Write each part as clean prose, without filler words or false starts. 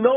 9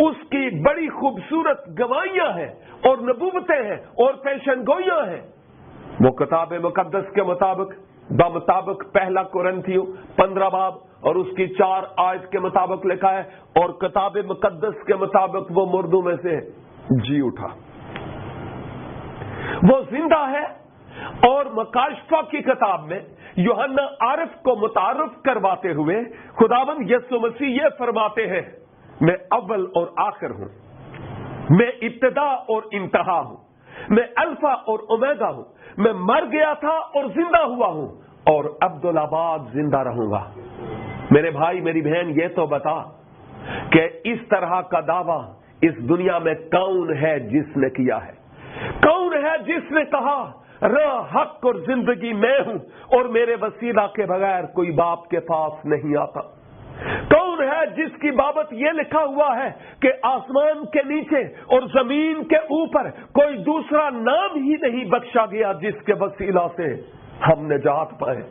اس کی بڑی خوبصورت گواہیاں ہیں اور نبوتیں ہیں اور پیشن گوئیاں ہیں. وہ کتاب مقدس کے مطابق پہلا قرنتھیوں 15 باب اور اس کی 4 آیت کے مطابق لکھا ہے، اور کتاب مقدس کے مطابق وہ مردوں میں سے جی اٹھا. وہ زندہ ہے. اور مکاشفہ کی کتاب میں یوحنا عارف کو متعارف کرواتے ہوئے خداوند یسوع مسیح یہ فرماتے ہیں، میں اول اور آخر ہوں، میں ابتدا اور انتہا ہوں، میں الفا اور اومیگا ہوں، میں مر گیا تھا اور زندہ ہوا ہوں اور ابدالآباد زندہ رہوں گا. میرے بھائی میری بہن، یہ تو بتا کہ اس طرح کا دعویٰ اس دنیا میں کون ہے جس نے کیا ہے؟ کون ہے جس نے کہا راہ، حق اور زندگی میں ہوں اور میرے وسیلہ کے بغیر کوئی باپ کے پاس نہیں آتا؟ کون ہے جس کی بابت یہ لکھا ہوا ہے کہ آسمان کے نیچے اور زمین کے اوپر کوئی دوسرا نام ہی نہیں بخشا گیا جس کے وسیلہ سے ہم نجات پائے؟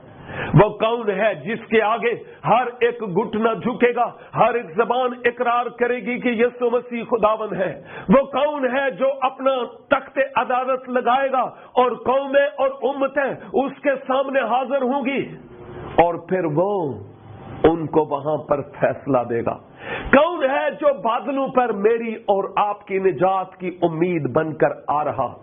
وہ کون ہے جس کے آگے ہر ایک گھٹنا جھکے گا، ہر ایک زبان اقرار کرے گی کہ یسوع مسیح خداوند ہے؟ وہ کون ہے جو اپنا تخت عدالت لگائے گا اور قومیں اور امتیں اس کے سامنے حاضر ہوں گی اور پھر وہ ان کو وہاں پر فیصلہ دے گا؟ کون ہے جو بادلوں پر میری اور آپ کی نجات کی امید بن کر آ رہا؟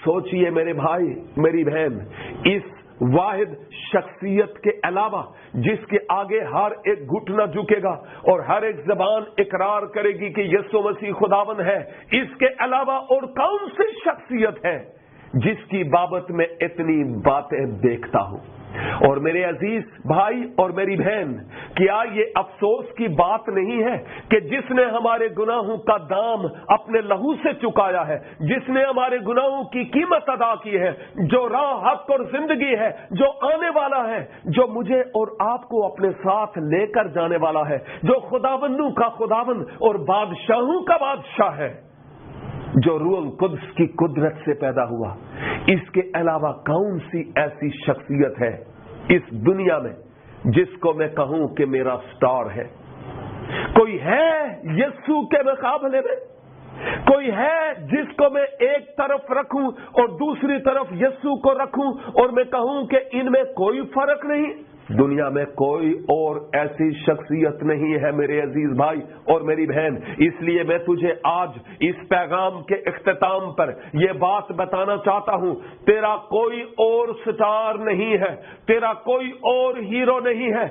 سوچئے میرے بھائی میری بہن، اس واحد شخصیت کے علاوہ جس کے آگے ہر ایک گھٹنا جھکے گا اور ہر ایک زبان اقرار کرے گی کہ یسوع مسیح خداوند ہے، اس کے علاوہ اور کون سی شخصیت ہے جس کی بابت میں اتنی باتیں دیکھتا ہوں؟ اور میرے عزیز بھائی اور میری بہن، کیا یہ افسوس کی بات نہیں ہے کہ جس نے ہمارے گناہوں کا دام اپنے لہو سے چکایا ہے، جس نے ہمارے گناہوں کی قیمت ادا کی ہے، جو راہ، حق اور زندگی ہے، جو آنے والا ہے، جو مجھے اور آپ کو اپنے ساتھ لے کر جانے والا ہے، جو خداوندوں کا خداوند اور بادشاہوں کا بادشاہ ہے، جو روح القدس کی قدرت سے پیدا ہوا، اس کے علاوہ کون سی ایسی شخصیت ہے اس دنیا میں جس کو میں کہوں کہ میرا سٹار ہے؟ کوئی ہے یسوع کے مقابلے میں؟ کوئی ہے جس کو میں ایک طرف رکھوں اور دوسری طرف یسوع کو رکھوں اور میں کہوں کہ ان میں کوئی فرق نہیں؟ دنیا میں کوئی اور ایسی شخصیت نہیں ہے میرے عزیز بھائی اور میری بہن. اس لیے میں تجھے آج اس پیغام کے اختتام پر یہ بات بتانا چاہتا ہوں، تیرا کوئی اور سٹار نہیں ہے، تیرا کوئی اور ہیرو نہیں ہے.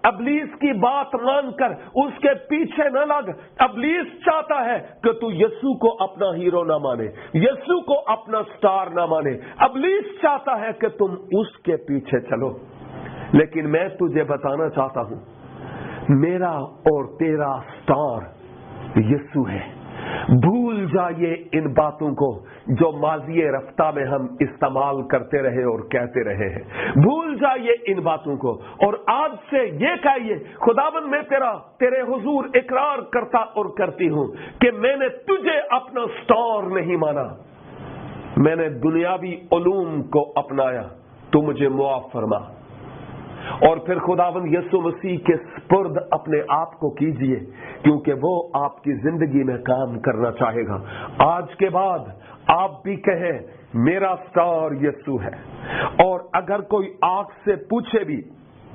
ابلیس کی بات مان کر اس کے پیچھے نہ لگ. ابلیس چاہتا ہے کہ تو یسوع کو اپنا ہیرو نہ مانے، یسوع کو اپنا سٹار نہ مانے. ابلیس چاہتا ہے کہ تم اس کے پیچھے چلو، لیکن میں تجھے بتانا چاہتا ہوں میرا اور تیرا سٹار یسوع ہے. بھول جائیے ان باتوں کو جو ماضی رفتہ میں ہم استعمال کرتے رہے اور کہتے رہے ہیں. بھول جائیے ان باتوں کو اور آج سے یہ کہیے، خداوند میں تیرے حضور اقرار کرتا اور کرتی ہوں کہ میں نے تجھے اپنا سٹار نہیں مانا، میں نے دنیاوی علوم کو اپنایا، تو مجھے معاف فرما. اور پھر خداوند یسوع مسیح کے سپرد اپنے آپ کو کیجئے، کیونکہ وہ آپ کی زندگی میں کام کرنا چاہے گا. آج کے بعد آپ بھی کہیں میرا سٹار یسوع ہے. اور اگر کوئی آپ سے پوچھے بھی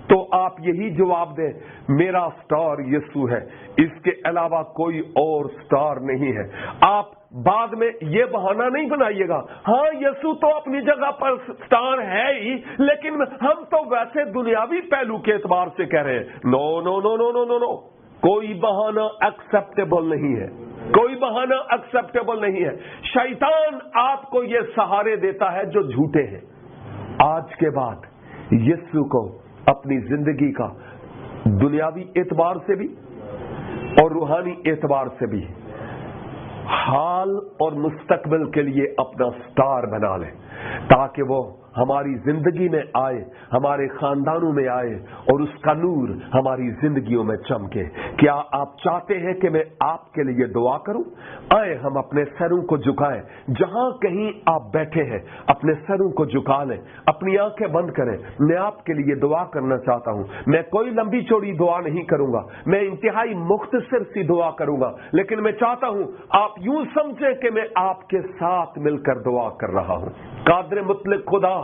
تو آپ یہی جواب دیں، میرا سٹار یسوع ہے، اس کے علاوہ کوئی اور سٹار نہیں ہے. آپ بعد میں یہ بہانہ نہیں بنائیے گا، ہاں یسوع تو اپنی جگہ پر سٹار ہے ہی، لیکن ہم تو ویسے دنیاوی پہلو کے اعتبار سے کہہ رہے ہیں. نو نو نو نو نو نو نو، کوئی بہانہ ایکسپٹیبل نہیں ہے، کوئی بہانہ ایکسپٹیبل نہیں ہے. شیطان آپ کو یہ سہارے دیتا ہے جو جھوٹے ہیں. آج کے بعد یسوع کو اپنی زندگی کا دنیاوی اعتبار سے بھی اور روحانی اعتبار سے بھی حال اور مستقبل کے لیے اپنا سٹار بنا لیں. تاکہ وہ ہماری زندگی میں آئے، ہمارے خاندانوں میں آئے اور اس کا نور ہماری زندگیوں میں چمکے۔ کیا آپ چاہتے ہیں کہ میں آپ کے لیے دعا کروں؟ آئے ہم اپنے سروں کو جھکائیں، جہاں کہیں آپ بیٹھے ہیں اپنے سروں کو جھکا لیں، اپنی آنکھیں بند کریں۔ میں آپ کے لیے دعا کرنا چاہتا ہوں۔ میں کوئی لمبی چوڑی دعا نہیں کروں گا، میں انتہائی مختصر سی دعا کروں گا، لیکن میں چاہتا ہوں آپ یوں سمجھیں کہ میں آپ کے ساتھ مل کر دعا کر رہا ہوں۔ قادر مطلق خدا،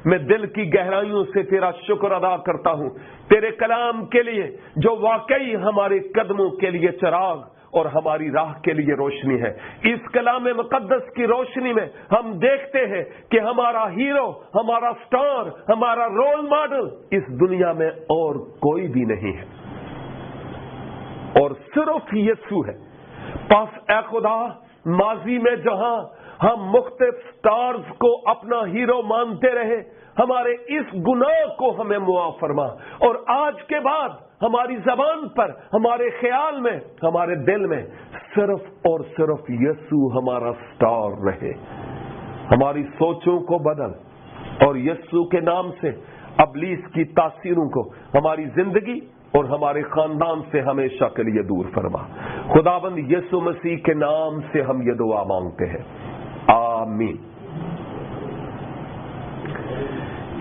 میں دل کی گہرائیوں سے تیرا شکر ادا کرتا ہوں تیرے کلام کے لیے، جو واقعی ہمارے قدموں کے لیے چراغ اور ہماری راہ کے لیے روشنی ہے۔ اس کلام مقدس کی روشنی میں ہم دیکھتے ہیں کہ ہمارا ہیرو، ہمارا سٹار، ہمارا رول ماڈل اس دنیا میں اور کوئی بھی نہیں ہے، اور صرف یسوع ہے۔ پس اے خدا، ماضی میں جہاں ہم مختلف سٹارز کو اپنا ہیرو مانتے رہے، ہمارے اس گناہ کو ہمیں معاف فرما، اور آج کے بعد ہماری زبان پر، ہمارے خیال میں، ہمارے دل میں صرف اور صرف یسوع ہمارا سٹار رہے۔ ہماری سوچوں کو بدل اور یسوع کے نام سے ابلیس کی تاثیروں کو ہماری زندگی اور ہمارے خاندان سے ہمیشہ کے لیے دور فرما۔ خداوند یسوع مسیح کے نام سے ہم یہ دعا مانگتے ہیں، آمین۔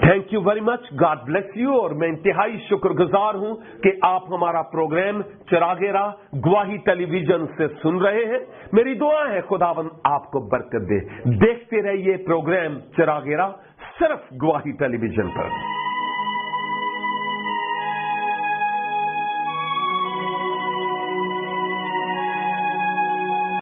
Thank you very much, God bless you. اور میں انتہائی شکر گزار ہوں کہ آپ ہمارا پروگرام چراغ راہ گواہی ٹیلی ویژن سے سن رہے ہیں۔ میری دعا ہے خداوند آپ کو برکت دے۔ دیکھتے رہیے پروگرام چراغ راہ صرف گواہی ٹیلی ویژن پر۔